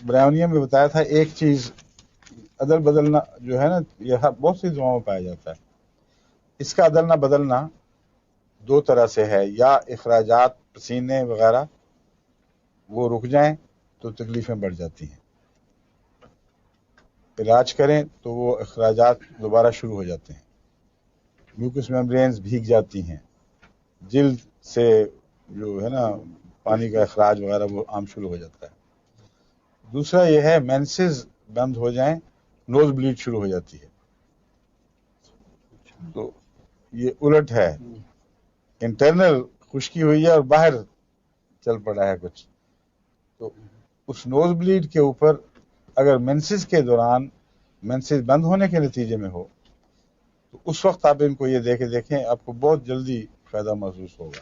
برائونیم میں بتایا تھا ایک چیز عدل بدلنا جو ہے نا یہ بہت سی دعاؤں میں پایا جاتا ہے. اس کا عدل نہ بدلنا دو طرح سے ہے، یا اخراجات پسینے وغیرہ وہ رک جائیں تو تکلیفیں بڑھ جاتی ہیں، علاج کریں تو وہ اخراجات دوبارہ شروع ہو جاتے ہیں، میوکس میمبرینز بھیگ جاتی ہیں، جلد سے جو ہے نا پانی کا اخراج وغیرہ وہ عام شروع ہو جاتا ہے. دوسرا یہ ہے مینسز بند ہو جائیں، نوز بلیڈ شروع ہو جاتی ہے. تو یہ الٹ ہے، انٹرنل خشکی ہوئی ہے اور باہر چل پڑا ہے کچھ. تو اس نوز بلیڈ کے اوپر اگر مینسز کے دوران مینسز بند ہونے کے نتیجے میں ہو تو اس وقت آپ ان کو یہ دیکھیں آپ کو بہت جلدی فائدہ محسوس ہوگا.